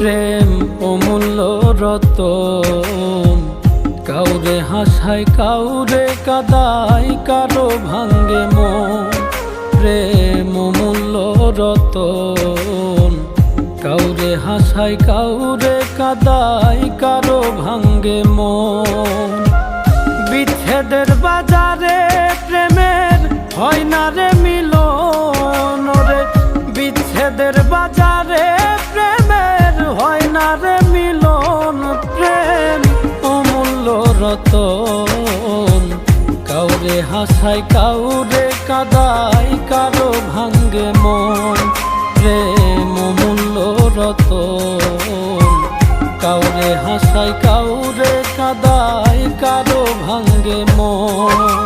প্রেম অমূল্য রতন, কাউরে হাসায় কাউরে কাদায়, কারো ভাঙ্গে মন। প্রেম অমূল্য রতন, কাউরে হাসায় কাউরে কাদায়, কারো ভাঙ্গে মন। বিচ্ছেদের বাজারে প্রেমের হয় না রে মিলন রে, বিচ্ছেদের বাজারে প্রেমের হয় না রে মিলন। প্রেম অমূল্য রতন, কাউরে হাসায় কাউরে কাদায়, কারো ভাঙ্গে মন। প্রেম অমূল্য রতন, কাউরে হাসায় কাউরে কাদায়, কারো ভাঙ্গে মন।